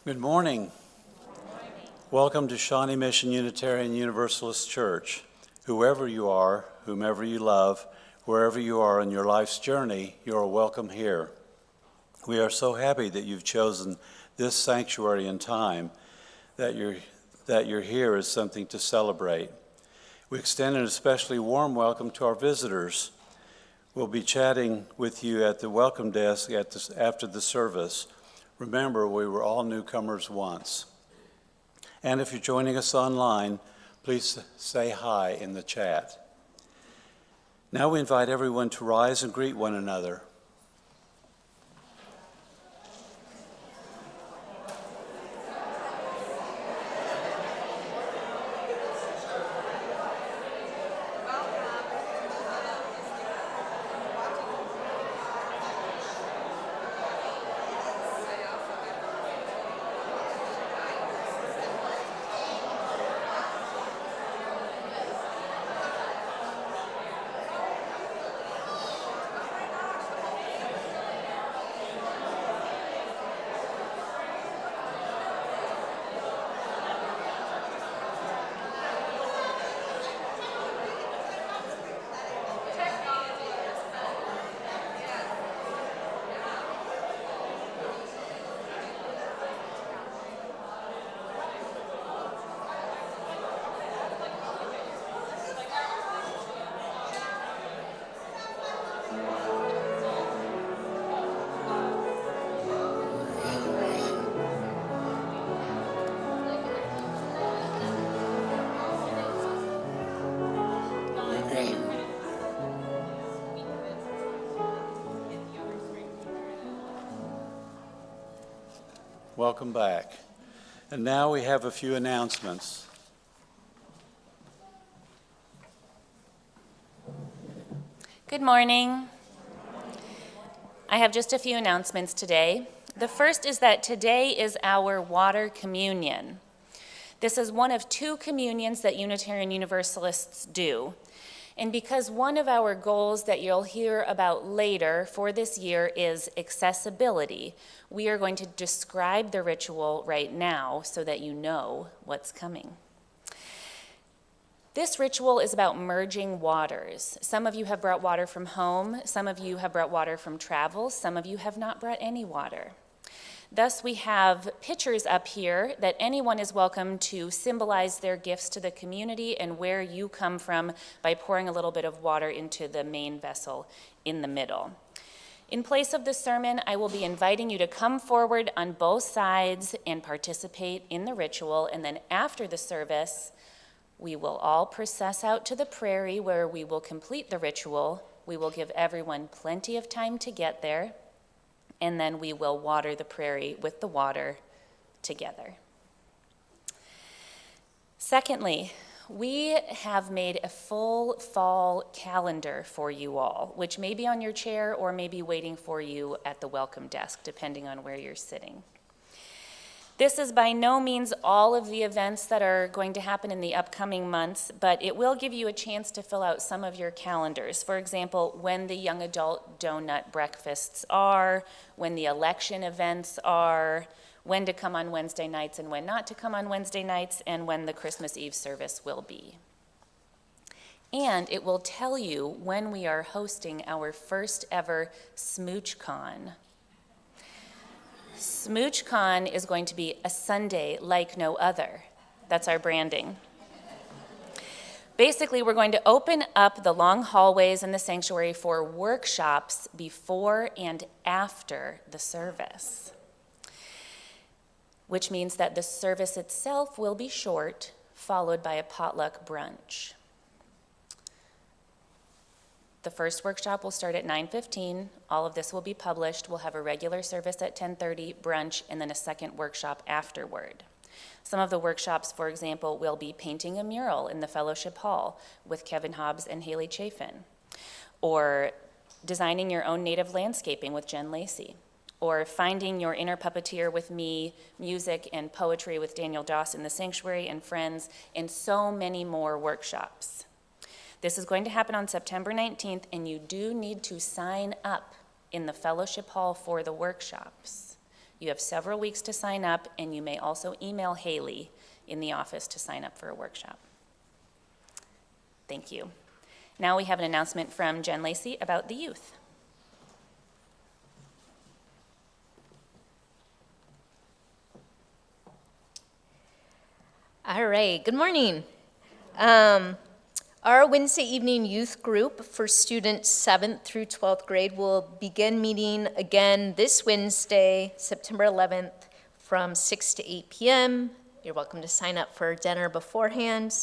Good morning. Welcome to Shawnee Mission Unitarian Universalist Church. Whoever you are, whomever you love, wherever you are in your life's journey, you are welcome here. We are so happy that you've chosen this sanctuary and time, that you're here is something to celebrate. We extend an especially warm welcome to our visitors. We'll be chatting with you at the welcome desk after the service. Remember, we were all newcomers once. And if you're joining us online, please say hi in the chat. Now we invite everyone to rise and greet one another. Welcome back. And now we have a few announcements. Good morning. I have just a few announcements today. The first is that today is our water communion. This is one of two communions that Unitarian Universalists do. And because one of our goals that you'll hear about later for this year is accessibility, we are going to describe the ritual right now so that you know what's coming. This ritual is about merging waters. Some of you have brought water from home, some of you have brought water from travel, some of you have not brought any water. Thus, we have pitchers up here that anyone is welcome to symbolize their gifts to the community and where you come from by pouring a little bit of water into the main vessel in the middle. In place of the sermon, I will be inviting you to come forward on both sides and participate in the ritual, and then after the service, we will all process out to the prairie where we will complete the ritual. We will give everyone plenty of time to get there, and then we will water the prairie with the water together. Secondly, we have made a full fall calendar for you all, which may be on your chair or may be waiting for you at the welcome desk, depending on where you're sitting. This is by no means all of the events that are going to happen in the upcoming months, but it will give you a chance to fill out some of your calendars. For example, when the young adult donut breakfasts are, when the election events are, when to come on Wednesday nights and when not to come on Wednesday nights, and when the Christmas Eve service will be. And it will tell you when we are hosting our first ever SMUUChCon. SMUUChCon is going to be a Sunday like no other. That's our branding. Basically, we're going to open up the long hallways in the sanctuary for workshops before and after the service, which means that the service itself will be short, followed by a potluck brunch. The first workshop will start at 9:15. All of this will be published. We'll have a regular service at 10:30, brunch, and then a second workshop afterward. Some of the workshops, for example, will be painting a mural in the fellowship hall with Kevin Hobbs and Haley Chafin, or designing your own native landscaping with Jen Lacey, or finding your inner puppeteer with me, music and poetry with Daniel Doss in the Sanctuary and Friends, and so many more workshops. This is going to happen on September 19th, and you do need to sign up in the fellowship hall for the workshops. You have several weeks to sign up, and you may also email Haley in the office to sign up for a workshop. Thank you. Now we have an announcement from Jen Lacey about the youth. All right, good morning. Our Wednesday evening youth group for students 7th through 12th grade will begin meeting again this Wednesday, September 11th, from 6 to 8 p.m. You're welcome to sign up for dinner beforehand.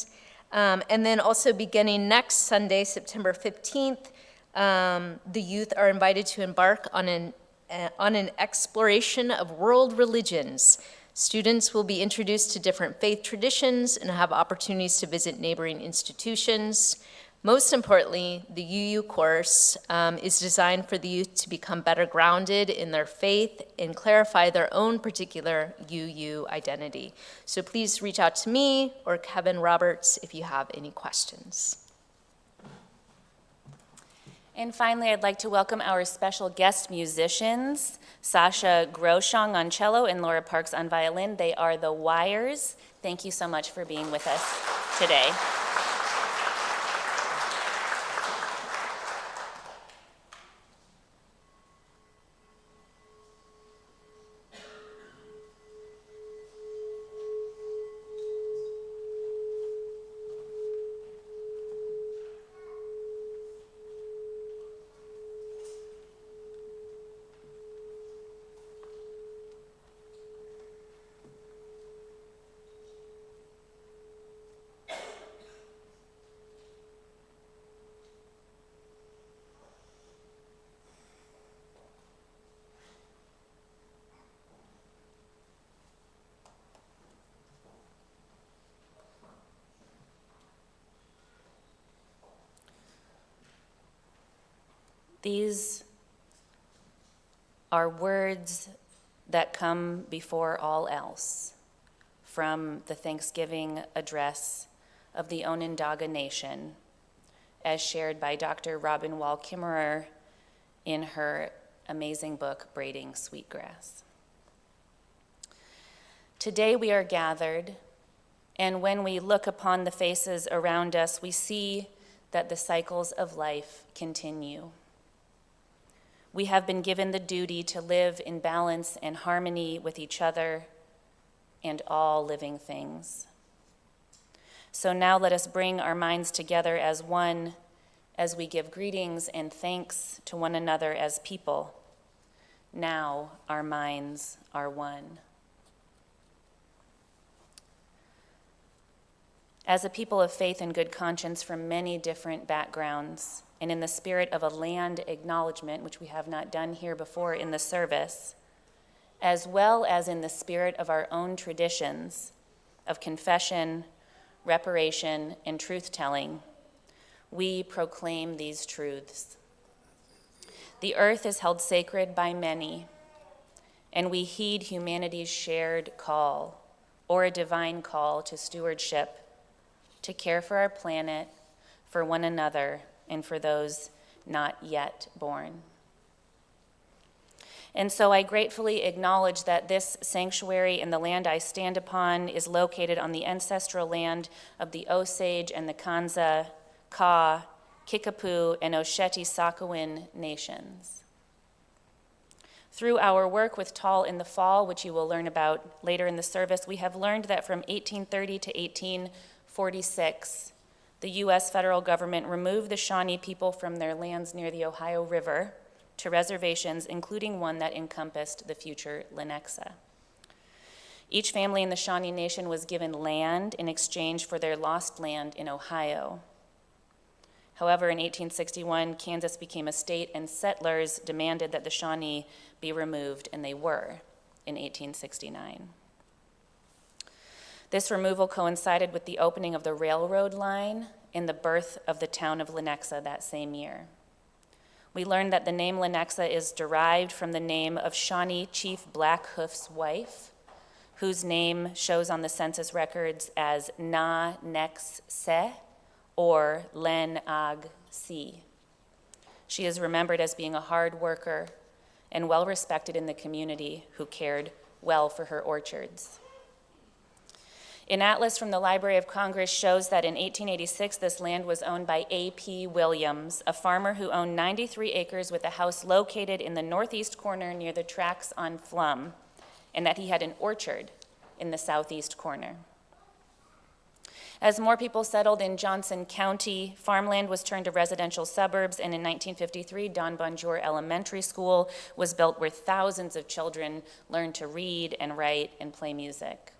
And then also beginning next Sunday, September 15th, the youth are invited to embark on an exploration of world religions. Students will be introduced to different faith traditions and have opportunities to visit neighboring institutions. Most importantly, the UU course is designed for the youth to become better grounded in their faith and clarify their own particular UU identity. So please reach out to me or Kevin Roberts if you have any questions. And finally, I'd like to welcome our special guest musicians, Sascha Groschang on cello and Laura Parks on violin. They are the Wires. Thank you so much for being with us today. These are words that come before all else from the Thanksgiving address of the Onondaga Nation, as shared by Dr. Robin Wall Kimmerer in her amazing book, Braiding Sweetgrass. Today we are gathered, and when we look upon the faces around us, we see that the cycles of life continue. We have been given the duty to live in balance and harmony with each other and all living things. So now let us bring our minds together as one as we give greetings and thanks to one another as people. Now our minds are one. As a people of faith and good conscience from many different backgrounds, and in the spirit of a land acknowledgement, which we have not done here before in the service, as well as in the spirit of our own traditions of confession, reparation, and truth-telling, we proclaim these truths. The earth is held sacred by many, and we heed humanity's shared call, or a divine call to stewardship, to care for our planet, for one another, and for those not yet born. And so I gratefully acknowledge that this sanctuary and the land I stand upon is located on the ancestral land of the Osage and the Kanza, Ka, Kickapoo, and Osheti-Sakowin nations. Through our work with Tall in the Fall, which you will learn about later in the service, we have learned that from 1830 to 1846, the U.S. federal government removed the Shawnee people from their lands near the Ohio River to reservations, including one that encompassed the future Lenexa. Each family in the Shawnee Nation was given land in exchange for their lost land in Ohio. However, in 1861, Kansas became a state, and settlers demanded that the Shawnee be removed, and they were in 1869. This removal coincided with the opening of the railroad line and the birth of the town of Lenexa that same year. We learned that the name Lenexa is derived from the name of Shawnee Chief Blackhoof's wife, whose name shows on the census records as Na-Nex-Se, or Len-Ag-Si. She is remembered as being a hard worker and well respected in the community who cared well for her orchards. An atlas from the Library of Congress shows that in 1886, this land was owned by A.P. Williams, a farmer who owned 93 acres with a house located in the northeast corner near the tracks on Flum, and that he had an orchard in the southeast corner. As more people settled in Johnson County, farmland was turned to residential suburbs, and in 1953, Don Bonjour Elementary School was built where thousands of children learned to read and write and play music.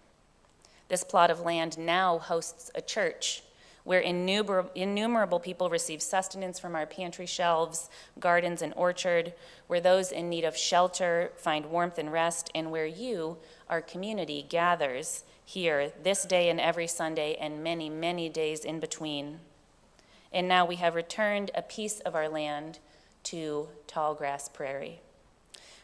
This plot of land now hosts a church where innumerable people receive sustenance from our pantry shelves, gardens, and orchard, where those in need of shelter find warmth and rest, and where you, our community, gathers here this day and every Sunday and many, many days in between. And now we have returned a piece of our land to Tallgrass Prairie,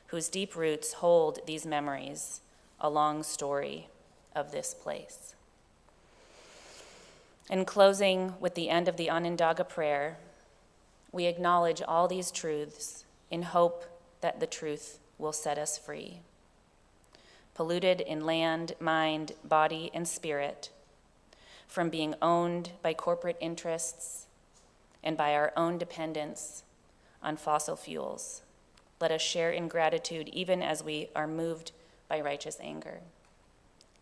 whose deep roots hold these memories, a long story of this place. In closing with the end of the Onondaga prayer, we acknowledge all these truths in hope that the truth will set us free. Polluted in land, mind, body, and spirit, from being owned by corporate interests and by our own dependence on fossil fuels. Let us share in gratitude even as we are moved by righteous anger.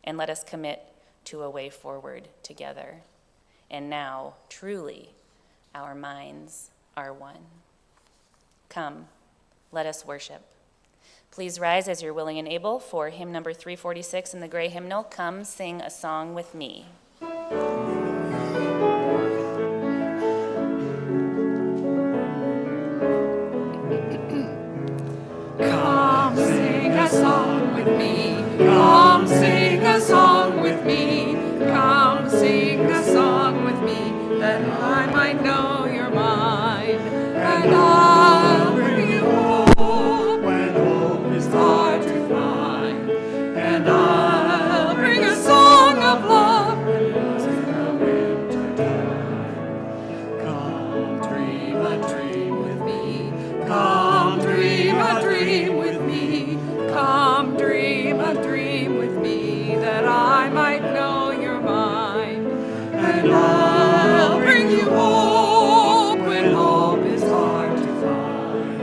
And let us commit to a way forward together. And now, truly, our minds are one. Come, let us worship. Please rise as you're willing and able for hymn number 346 in the gray hymnal, Come Sing a Song with Me. Come sing a song with me. Come sing a song with me. Come sing a song with me, that I might know your mind. And I'll bring you hope when hope is hard to find. And I'll bring a song of love when it's in the winter time. Come dream a dream with me. Come dream a dream with me. Come dream a dream with me, that I might know your mind. And I'll bring you hope when hope is hard to find.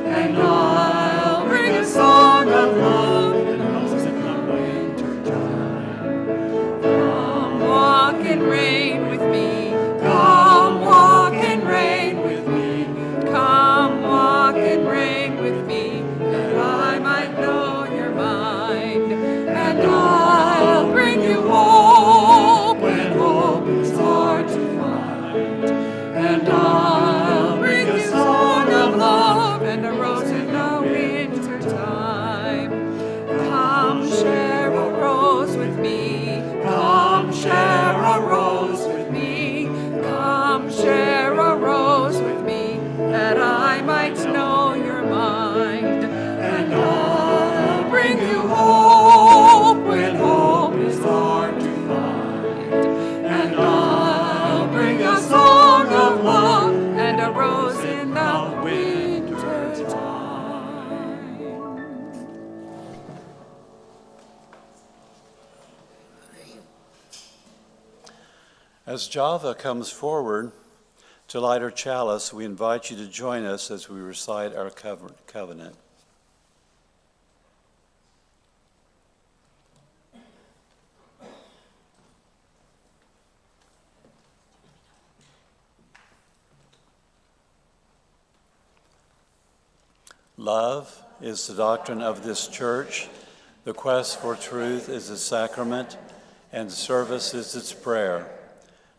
And I'll bring a song of love when it's in the winter time. Come walk in rain with me. Come walk in rain with me. Come walk in rain with me, that I might know your mind. And I'll bring you hope when hope is hard to find. And I'll bring you a song of love and a rose in the winter time. Come share a rose with me. Come share a rose with me. Come share a rose with me, that I might know your mind. And I'll bring you hope when hope is hard to find. And I'll bring a song of love and a rose in the winter time. As Java comes forward to light her chalice, we invite you to join us as we recite our covenant. Love is the doctrine of this church. The quest for truth is its sacrament, and service is its prayer.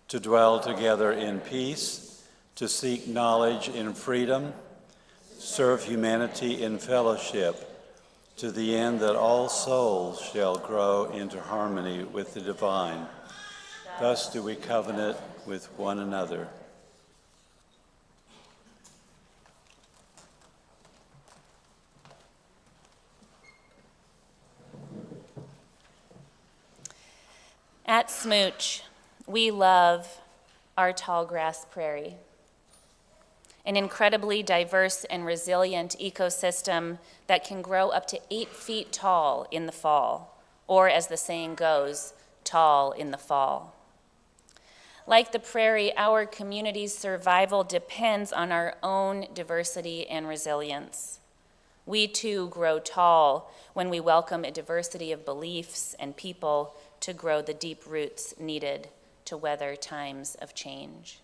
To dwell together in peace, to seek knowledge in freedom, serve humanity in fellowship, to the end that all souls shall grow into harmony with the divine. Thus do we covenant with one another. At SMUUCh, we love our tall grass prairie. an incredibly diverse and resilient ecosystem that can grow up to 8 feet tall in the fall, or as the saying goes, tall in the fall. Like the prairie, our community's survival depends on our own diversity and resilience. We too grow tall when we welcome a diversity of beliefs and people to grow the deep roots needed to weather times of change.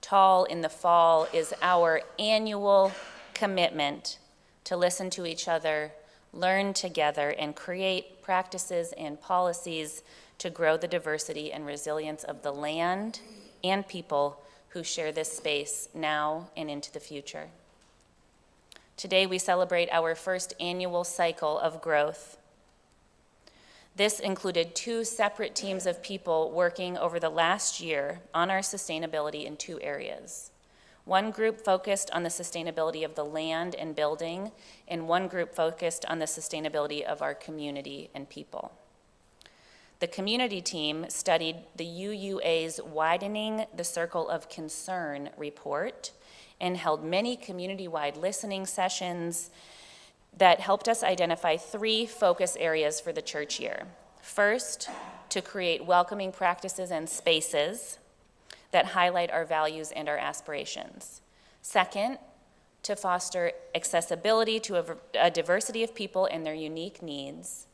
Tall in the Fall is our annual commitment to listen to each other, learn together, and create practices and policies to grow the diversity and resilience of the land and people who share this space now and into the future. Today, we celebrate our first annual cycle of growth. This included 2 separate teams of people working over the last year on our sustainability in 2 areas. One group focused on the sustainability of the land and building, and one group focused on the sustainability of our community and people. The community team studied the UUA's Widening the Circle of Concern report and held many community-wide listening sessions that helped us identify 3 focus areas for the church year. First, to create welcoming practices and spaces that highlight our values and our aspirations. Second, to foster accessibility to a diversity of people and their unique needs.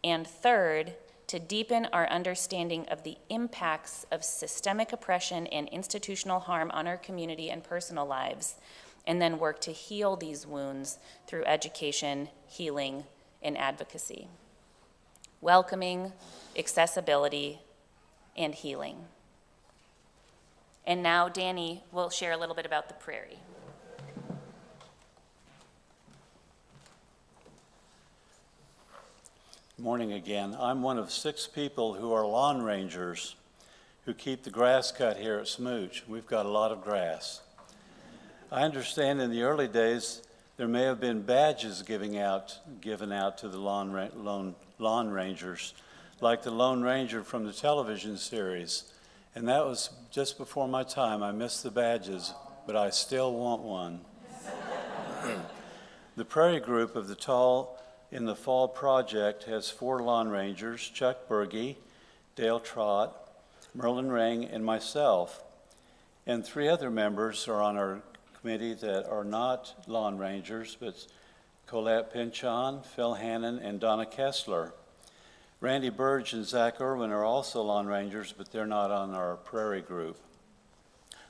And third, to deepen our understanding of the impacts of systemic oppression and institutional harm on our community and personal lives, and then work to heal these wounds through education, healing, and advocacy. Welcoming, accessibility, and healing. And now Danny will share a little bit about the prairie. Morning again. I'm one of 6 people who are lawn rangers who keep the grass cut here at SMUUCh. We've got a lot of grass. I understand in the early days there may have been badges given out to the lawn rangers, like the Lone Ranger from the television series. And that was just before my time. I missed the badges, but I still want one. The Prairie Group of the Tall in the Fall project has 4 lawn rangers: Chuck Berge, Dale Trott, Merlin Ring, and myself. And 3 other members are on our committee that are not lawn rangers, but Colette Pinchon, Phil Hannon, and Donna Kessler. Randy Burge and Zach Irwin are also lawn rangers, but they're not on our Prairie Group.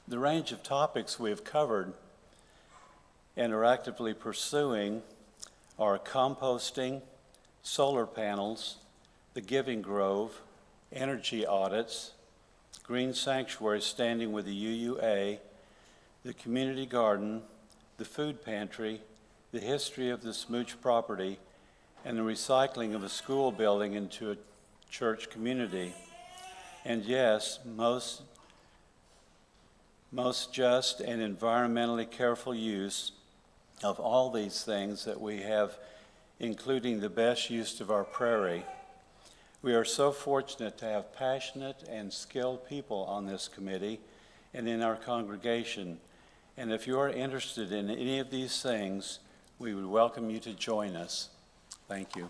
The range of topics we have covered and are actively pursuing are composting, solar panels, the Giving Grove, energy audits, green sanctuary standing with the UUA, the community garden, the food pantry, the history of the SMUUCh property, and the recycling of a school building into a church community. And yes, most just and environmentally careful use of all these things that we have, including the best use of our prairie. We are so fortunate to have passionate and skilled people on this committee and in our congregation. And if you are interested in any of these things, we would welcome you to join us. Thank you.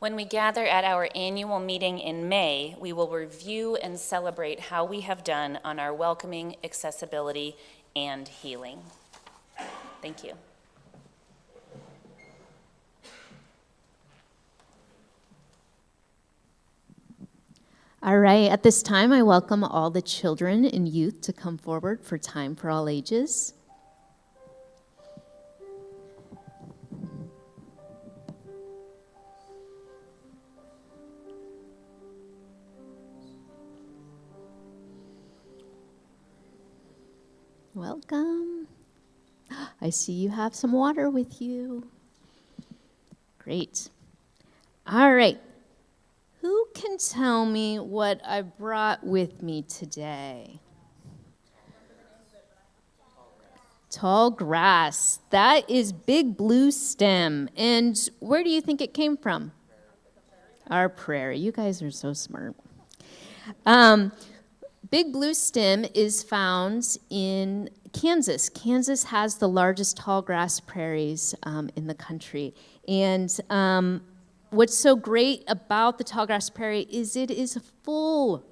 When we gather at our annual meeting in May, we will review and celebrate how we have done on our welcoming, accessibility, and healing. Thank you. All right, at this time, I welcome all the children and youth to come forward for Time for All Ages. Welcome. I see you have some water with you. Great. All right. Who can tell me what I brought with me today? Tall grass. That is big blue stem. And where do you think it came from? Our prairie. You guys are so smart. Big Blue Stem is found in Kansas. Kansas has the largest tall grass prairies in the country. And what's so great about the tall grass prairie is it is full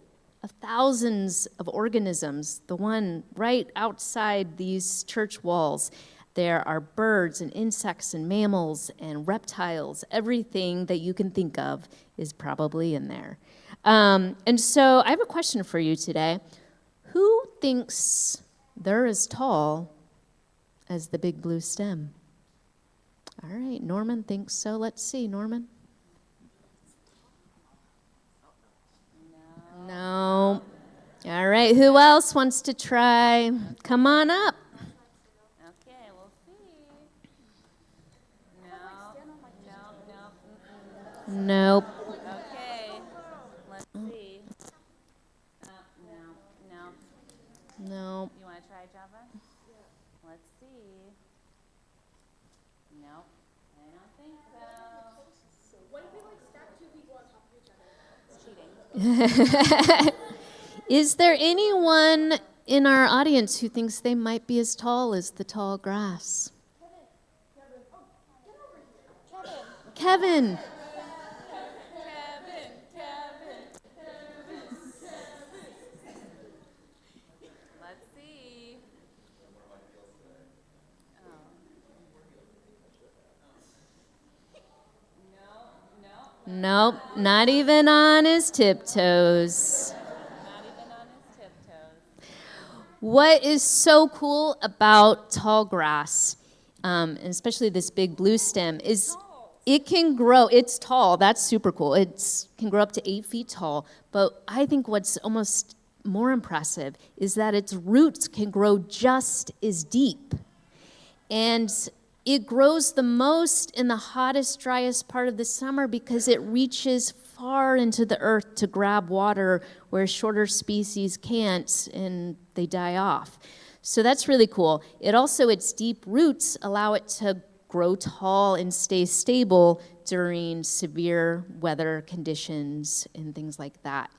of thousands of organisms. The one right outside these church walls, there are birds and insects and mammals and reptiles. Everything that you can think of is probably in there. And so I have a question for you today. Who thinks they're as tall as the Big Blue Stem? All right, Norman thinks so. Let's see, Norman. No. All right, who else wants to try? Come on up. Okay, we'll see. No. Nope. Okay, let's see. No. Nope. You want to try, Java? Let's see. Nope, I don't think so. What if we stack two people on top of each other? Cheating. Is there anyone in our audience who thinks they might be as tall as the tall grass? Kevin. Let's see. Nope, not even on his tiptoes. Not even on his tiptoes. What is so cool about tall grass, and especially this big blue stem, is it can grow. It's tall. That's super cool. It can grow up to 8 feet tall. But I think what's almost more impressive is that its roots can grow just as deep. And it grows the most in the hottest, driest part of the summer because it reaches far into the earth to grab water where shorter species can't, and they die off. So that's really cool. Its deep roots allow it to grow tall and stay stable during severe weather conditions and things like that.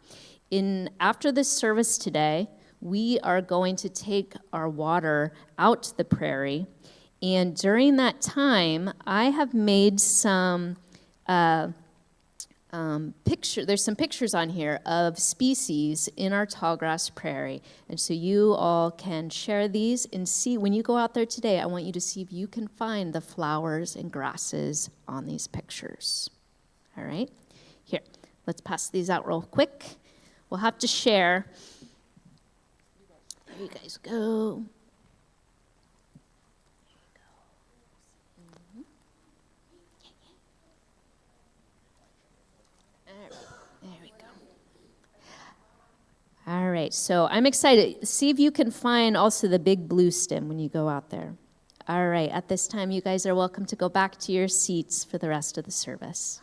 After this service today, we are going to take our water out to the prairie. And during that time, I have made some there's some pictures on here of species in our tallgrass prairie. And so you all can share these and see, when you go out there today, I want you to see if you can find the flowers and grasses on these pictures. All right? Here, let's pass these out real quick. We'll have to share. There you guys go. All right, so I'm excited. See if you can find also the big blue stem when you go out there. All right, at this time, you guys are welcome to go back to your seats for the rest of the service.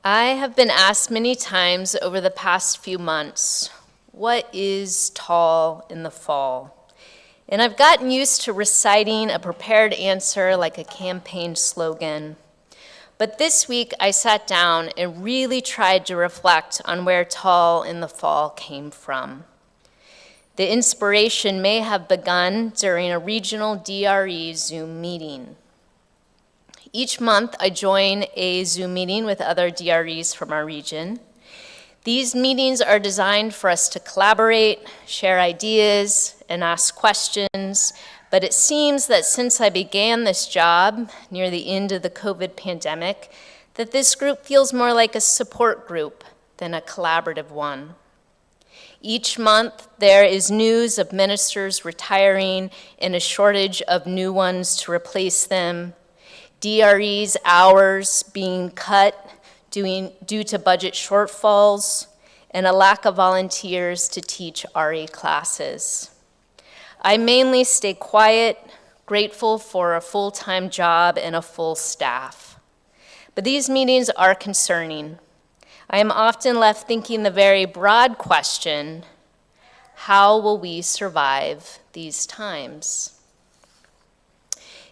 I have been asked many times over the past few months, what is tall in the fall? And I've gotten used to reciting a prepared answer like a campaign slogan. But this week I sat down and really tried to reflect on where tall in the fall came from. The inspiration may have begun during a regional DRE Zoom meeting. Each month, I join a Zoom meeting with other DREs from our region. These meetings are designed for us to collaborate, share ideas, and ask questions, but it seems that since I began this job near the end of the COVID pandemic, that this group feels more like a support group than a collaborative one. Each month, there is news of ministers retiring and a shortage of new ones to replace them. DRE's hours being cut due to budget shortfalls, and a lack of volunteers to teach RE classes. I mainly stay quiet, grateful for a full-time job and a full staff. But these meetings are concerning. I am often left thinking the very broad question, how will we survive these times?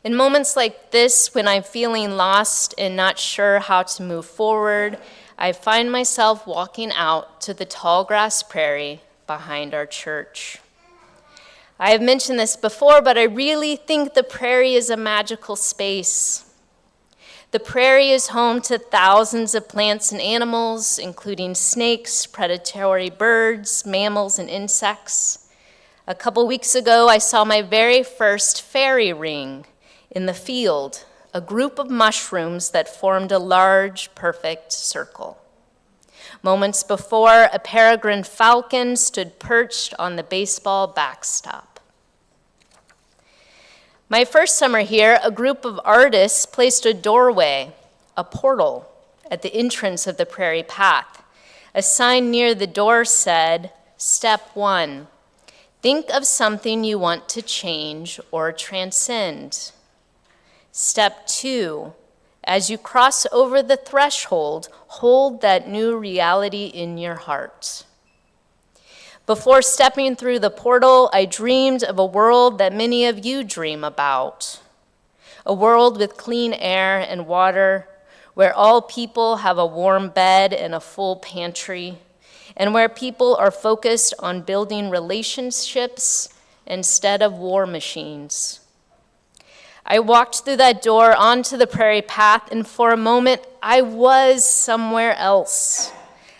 In moments like this, when I'm feeling lost and not sure how to move forward, I find myself walking out to the tall grass prairie behind our church. I have mentioned this before, but I really think the prairie is a magical space. The prairie is home to thousands of plants and animals, including snakes, predatory birds, mammals, and insects. A couple weeks ago, I saw my very first fairy ring in the field, a group of mushrooms that formed a large, perfect circle. Moments before, a peregrine falcon stood perched on the baseball backstop. My first summer here, a group of artists placed a doorway, a portal, at the entrance of the prairie path. A sign near the door said, "Step 1, think of something you want to change or transcend. Step 2, as you cross over the threshold, hold that new reality in your heart." Before stepping through the portal, I dreamed of a world that many of you dream about. A world with clean air and water, where all people have a warm bed and a full pantry, and where people are focused on building relationships instead of war machines. I walked through that door onto the prairie path, and for a moment, I was somewhere else.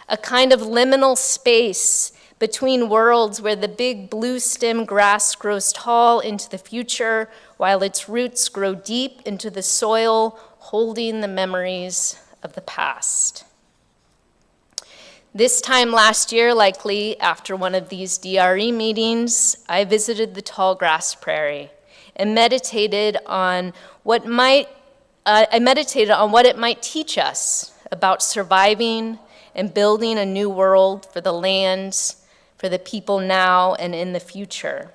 A kind of liminal space between worlds where the big blue stem grass grows tall into the future, while its roots grow deep into the soil, holding the memories of the past. This time last year, likely after one of these DRE meetings, I visited the tall grass prairie and meditated on what it might teach us about surviving and building a new world for the lands, for the people now and in the future.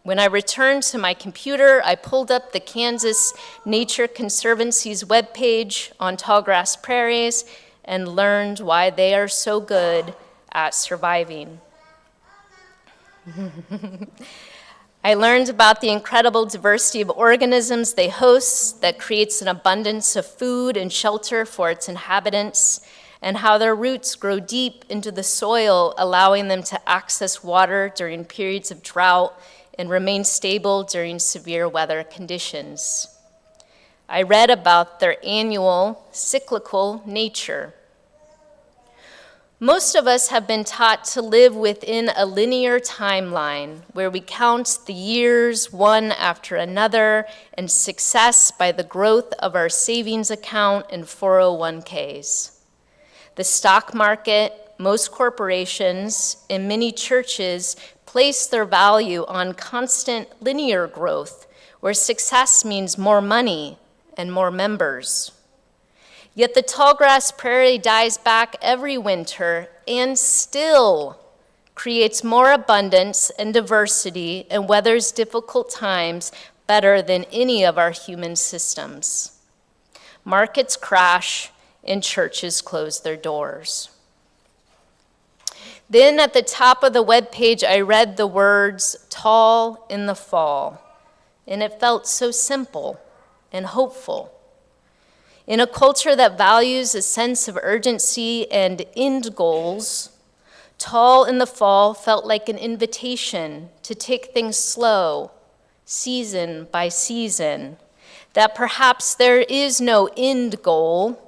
When I returned to my computer, I pulled up the Kansas Nature Conservancy's webpage on tallgrass prairies and learned why they are so good at surviving. I learned about the incredible diversity of organisms they host that creates an abundance of food and shelter for its inhabitants, and how their roots grow deep into the soil, allowing them to access water during periods of drought and remain stable during severe weather conditions. I read about their annual cyclical nature. Most of us have been taught to live within a linear timeline where we count the years one after another and success by the growth of our savings account and 401ks. The stock market, most corporations, and many churches place their value on constant linear growth, where success means more money and more members. Yet the tallgrass prairie dies back every winter and still creates more abundance and diversity and weathers difficult times better than any of our human systems. Markets crash and churches closed their doors. Then at the top of the webpage, I read the words, "Tall in the fall," and it felt so simple and hopeful. In a culture that values a sense of urgency and end goals, Tall in the Fall felt like an invitation to take things slow, season by season, that perhaps there is no end goal,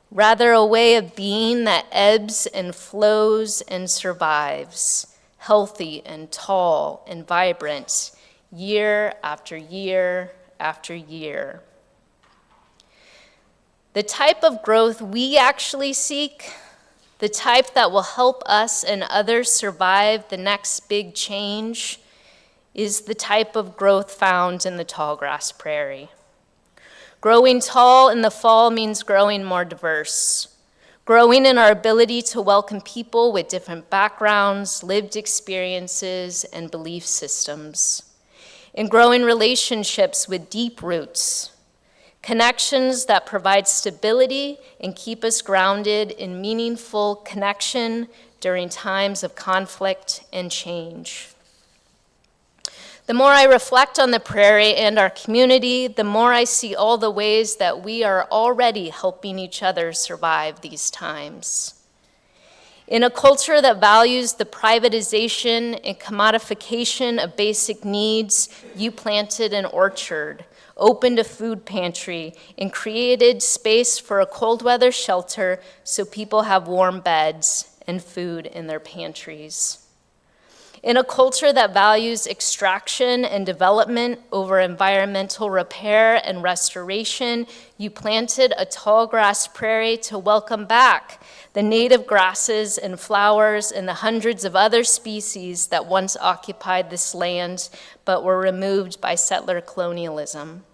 rather a way of being that ebbs and flows and survives, healthy and tall and vibrant, year after year after year. The type of growth we actually seek, the type that will help us and others survive the next big change, is the type of growth found in the tallgrass prairie. Growing tall in the fall means growing more diverse, growing in our ability to welcome people with different backgrounds, lived experiences, and belief systems, and growing relationships with deep roots, connections that provide stability and keep us grounded in meaningful connection during times of conflict and change. The more I reflect on the prairie and our community, the more I see all the ways that we are already helping each other survive these times. In a culture that values the privatization and commodification of basic needs, you planted an orchard, opened a food pantry, and created space for a cold weather shelter so people have warm beds and food in their pantries. In a culture that values extraction and development over environmental repair and restoration, you planted a tallgrass prairie to welcome back the native grasses and flowers and the hundreds of other species that once occupied this land but were removed by settler colonialism.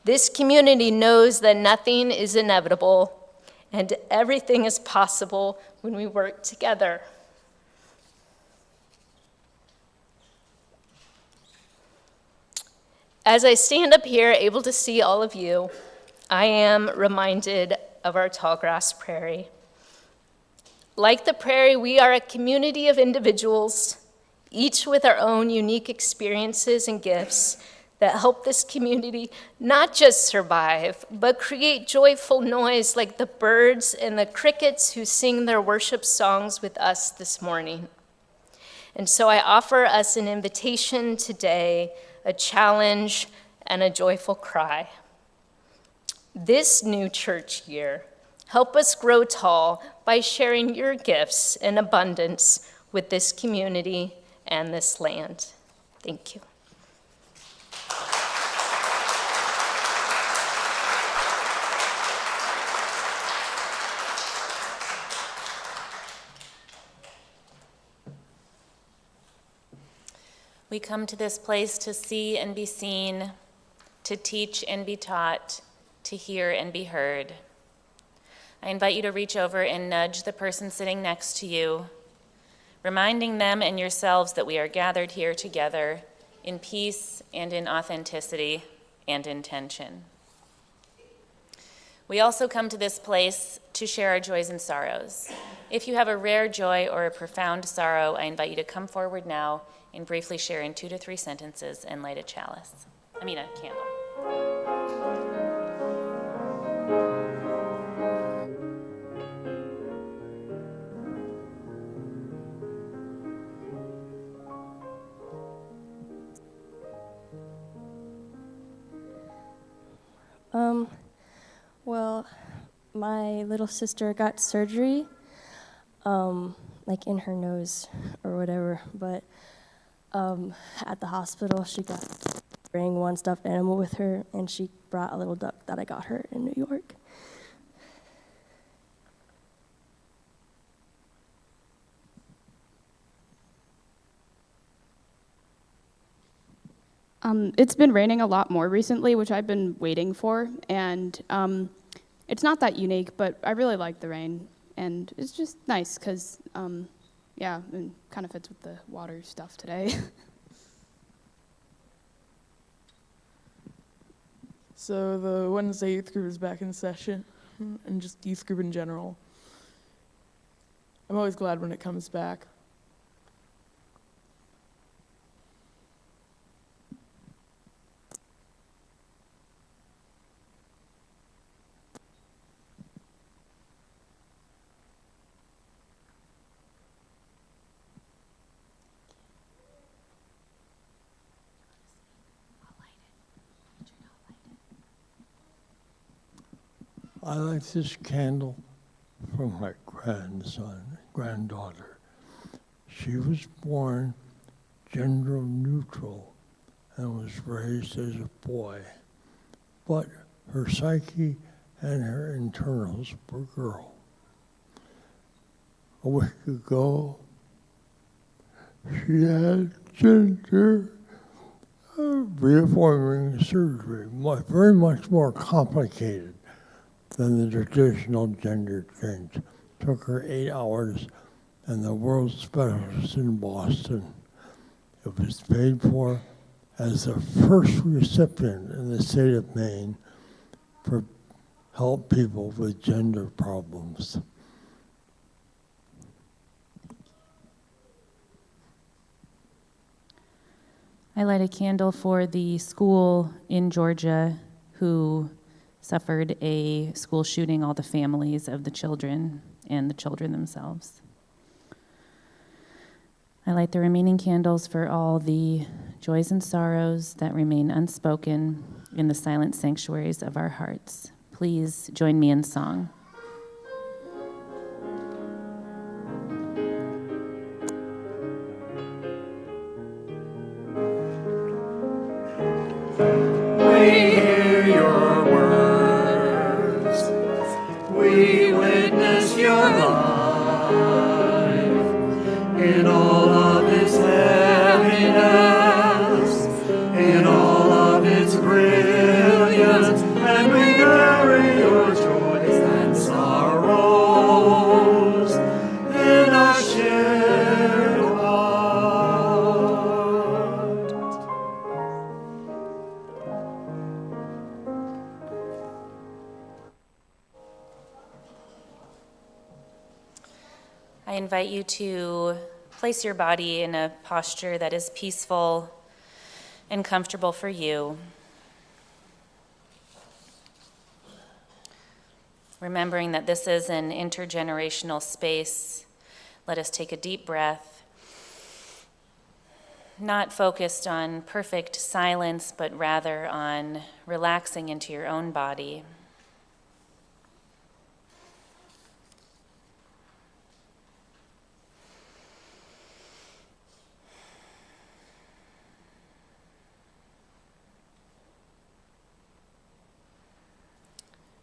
This community knows that nothing is inevitable and everything is possible when we work together. As I stand up here, able to see all of you, I am reminded of our tallgrass prairie. Like the prairie, we are a community of individuals, each with our own unique experiences and gifts that help this community not just survive, but create joyful noise like the birds and the crickets who sing their worship songs with us this morning. And so I offer us an invitation today, a challenge, and a joyful cry. This new church year, help us grow tall by sharing your gifts in abundance with this community and this land. Thank you. We come to this place to see and be seen, to teach and be taught, to hear and be heard. I invite you to reach over and nudge the person sitting next to you, reminding them and yourselves that we are gathered here together in peace and in authenticity and intention. We also come to this place to share our joys and sorrows. If you have a rare joy or a profound sorrow, I invite you to come forward now and briefly share in 2 to 3 sentences and light a candle. Well, my little sister got surgery, like in her nose or whatever, but at the hospital she got to bring one stuffed animal with her, and she brought a little duck that I got her in New York. It's been raining a lot more recently, which I've been waiting for, and it's not that unique, but I really like the rain, and it's just nice because, yeah, it kind of fits with the water stuff today. So the Wednesday youth group is back in session. and just youth group in general. I'm always glad when it comes back. I like this candle from my granddaughter. She was born gender neutral and was raised as a boy, but her psyche and her internals were girl. A week ago, she had gender reforming surgery, very much more complicated than the traditional gender change. Took her 8 hours, and the world's specialist in Boston. It was paid for as the first recipient in the state of Maine for help people with gender problems. I light a candle for the school in Georgia who suffered a school shooting, all the families of the children and the children themselves. I light the remaining candles for all the joys and sorrows that remain unspoken in the silent sanctuaries of our hearts. Please join me in song. We hear your words. We witness your life in all of its heaviness, in all of its brilliance, and we carry your joys and sorrows in a shared heart. I invite you to place your body in a posture that is peaceful and comfortable for you. Remembering that this is an intergenerational space, let us take a deep breath, not focused on perfect silence, but rather on relaxing into your own body.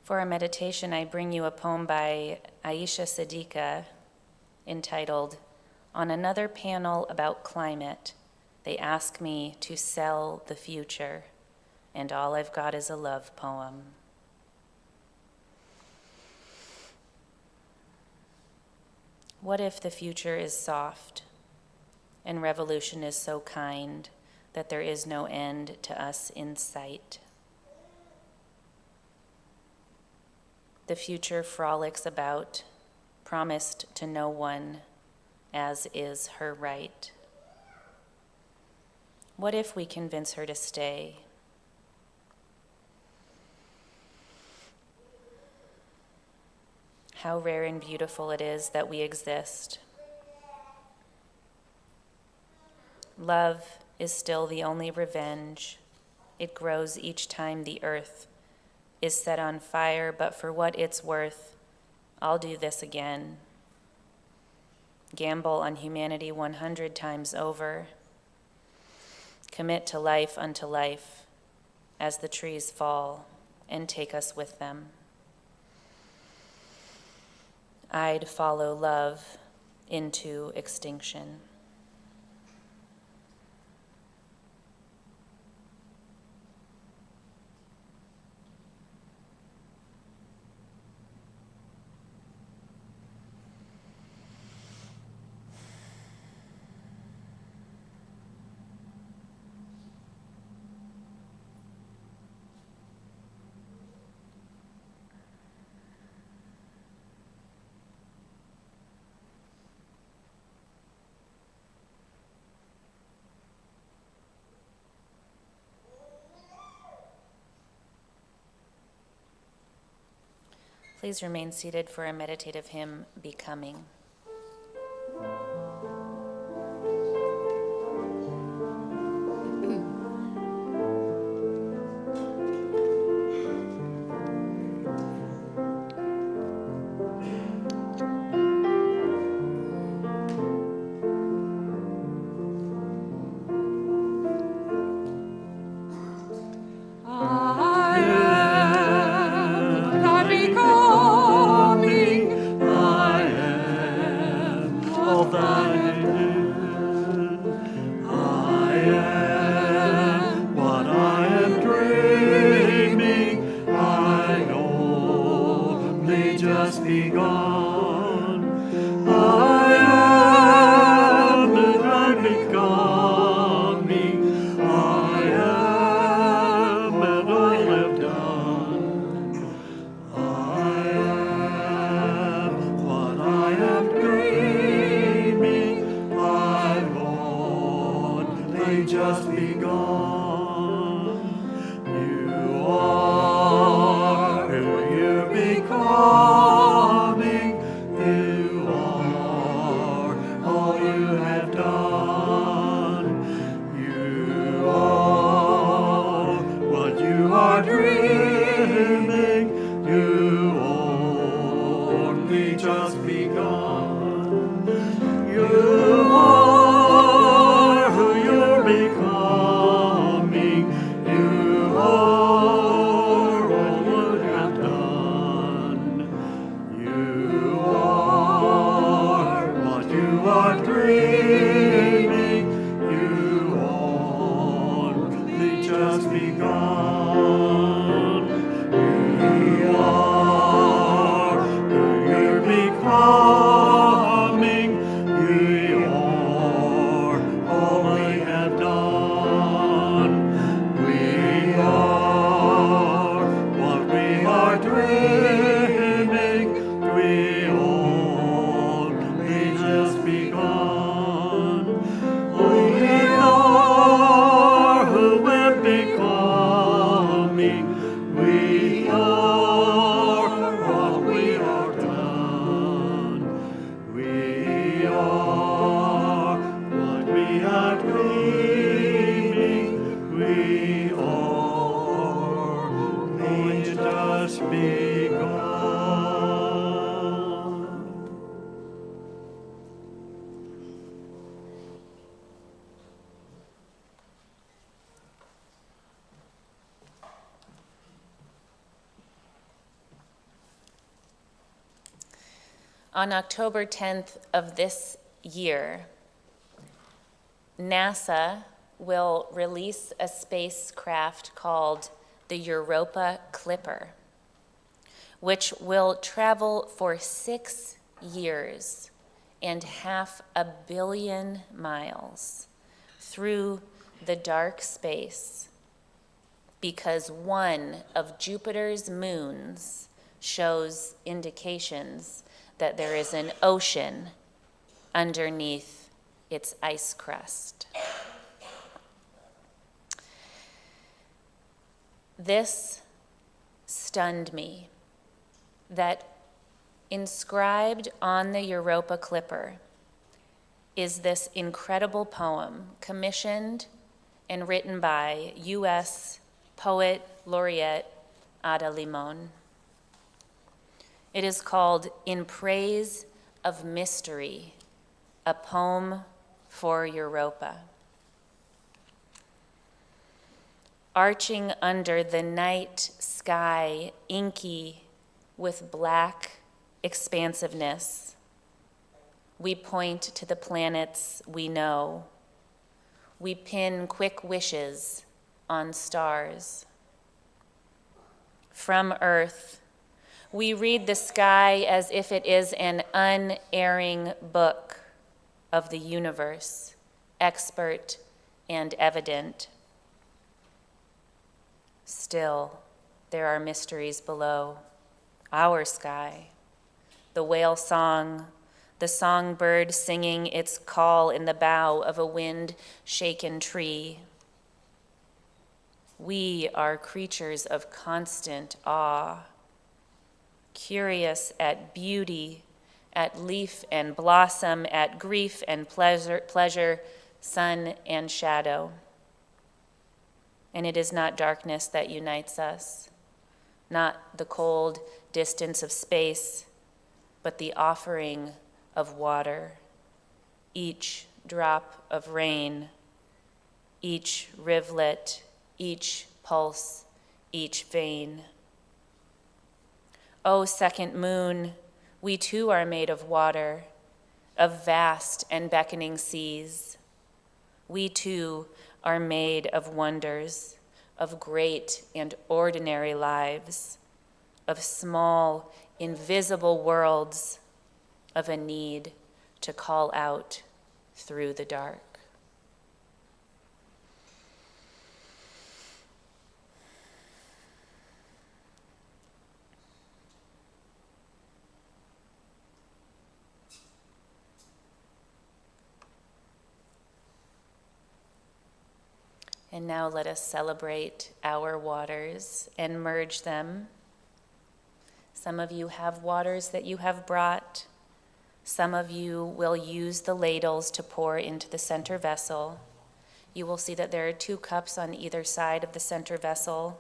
For our meditation, I bring you a poem by Aisha Siddiqa entitled, "On Another Panel About Climate, They Ask Me to Sell the Future, and All I've Got Is a Love Poem." What if the future is soft, and revolution is so kind that there is no end to us in sight? The future frolics about, promised to no one, as is her right. What if we convince her to stay? How rare and beautiful it is that we exist. Love is still the only revenge. It grows each time the earth is set on fire, but for what it's worth, I'll do this again. Gamble on humanity 100 times over. Commit to life unto life as the trees fall and take us with them. I'd follow love into extinction. Please remain seated for a meditative hymn, Becoming. On October 10th of this year, NASA will release a spacecraft called the Europa Clipper, which will travel for 6 years and 500 million miles through the dark space, because one of Jupiter's moons shows indications that there is an ocean underneath its ice crust. This stunned me, that inscribed on the Europa Clipper is this incredible poem commissioned and written by U.S. poet laureate Ada Limon. It is called In Praise of Mystery, a poem for Europa. Arching under the night sky, inky with black expansiveness, we point to the planets we know. We pin quick wishes on stars. From Earth, we read the sky as if it is an unerring book of the universe, expert and evident. Still, there are mysteries below our sky, the whale song, the songbird singing its call in the bough of a wind-shaken tree. We are creatures of constant awe. curious at beauty, at leaf and blossom, at grief and pleasure, sun and shadow. And it is not darkness that unites us, not the cold distance of space, but the offering of water, each drop of rain, each rivulet, each pulse, each vein. O second moon, we too are made of water, of vast and beckoning seas. We too are made of wonders, of great and ordinary lives, of small, invisible worlds, of a need to call out through the dark. And now let us celebrate our waters and merge them. Some of you have waters that you have brought. Some of you will use the ladles to pour into the center vessel. You will see that there are 2 cups on either side of the center vessel.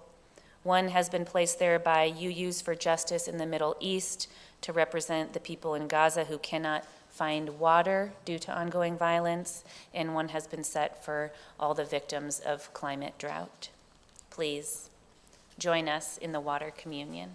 One has been placed there by UUs for Justice in the Middle East to represent the people in Gaza who cannot find water due to ongoing violence, and one has been set for all the victims of climate drought. Please join us in the water communion.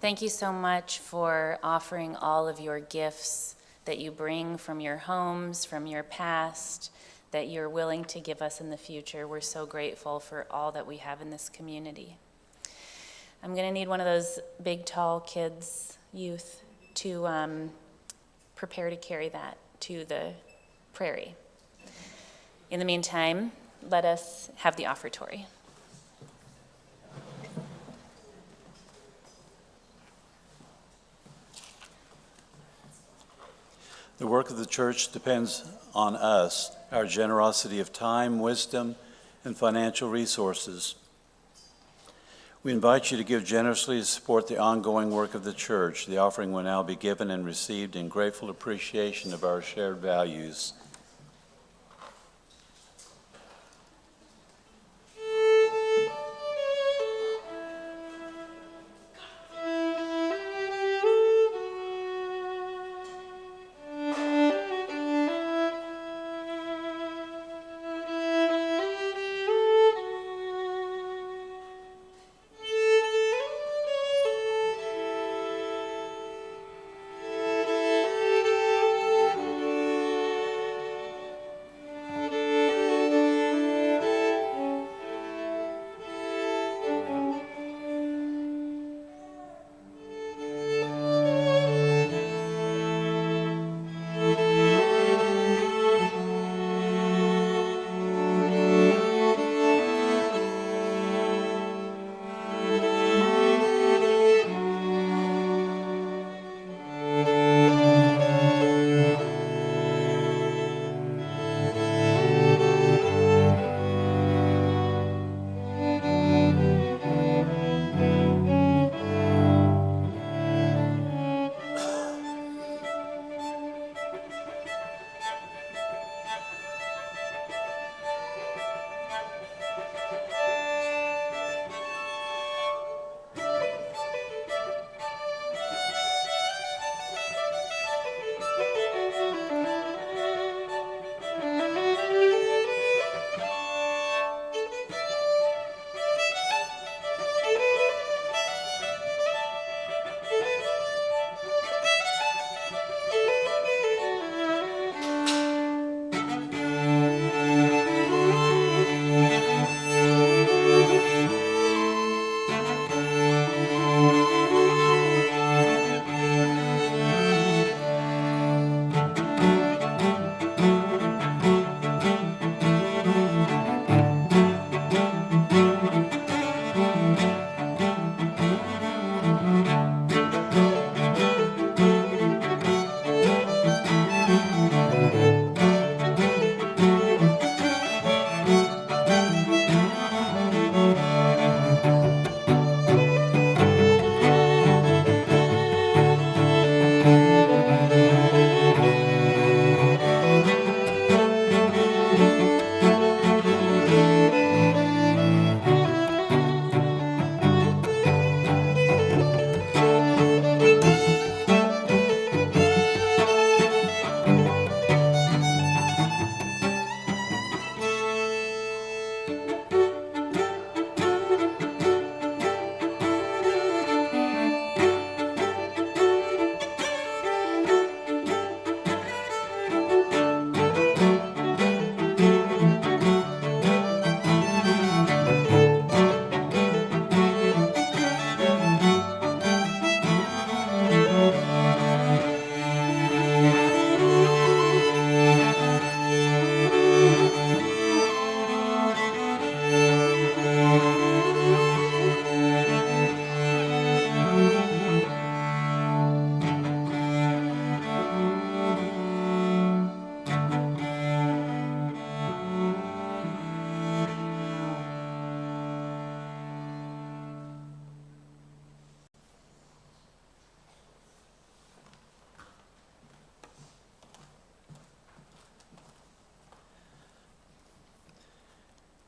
Thank you so much for offering all of your gifts that you bring from your homes, from your past, that you're willing to give us in the future. We're so grateful for all that we have in this community. I'm going to need one of those big, tall kids, youth, to prepare to carry that to the prairie. In the meantime, let us have the offertory. The work of the church depends on us, our generosity of time, wisdom, and financial resources. We invite you to give generously to support the ongoing work of the church. The offering will now be given and received in grateful appreciation of our shared values.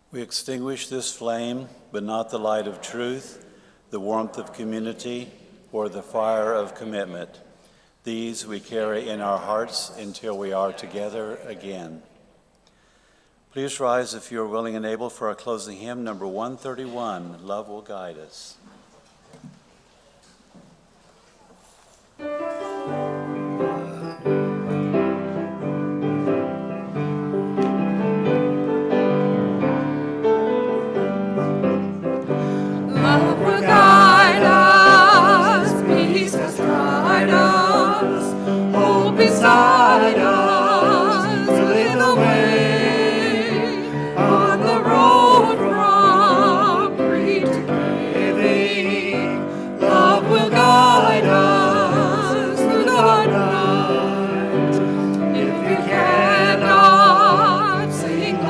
We extinguish this flame, but not the light of truth, the warmth of community, or the fire of commitment. These we carry in our hearts until we are together again. Please rise if you are willing and able for our closing hymn, number 131, Love Will Guide Us.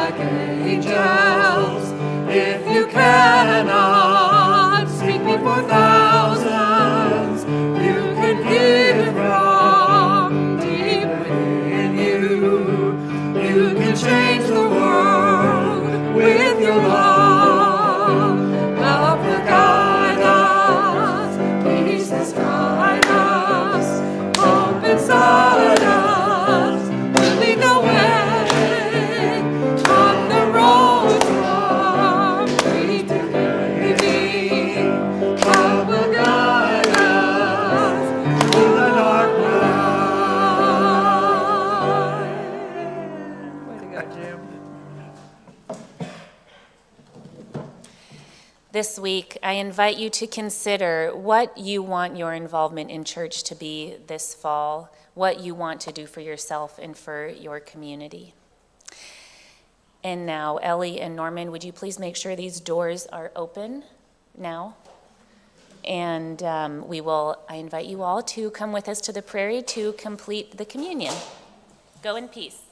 like angels. If you cannot speak before thousands, you can give from deep within you. You can change the world with your love. Love will guide us, peace will guide us, hope inside us will lead the way on the road from free to living. Love will guide us through the dark night. Way to go, Jim. This week, I invite you to consider what you want your involvement in church to be this fall, what you want to do for yourself and for your community. And now, Ellie and Norman, would you please make sure these doors are open now? And I invite you all to come with us to the prairie to complete the communion. Go in peace.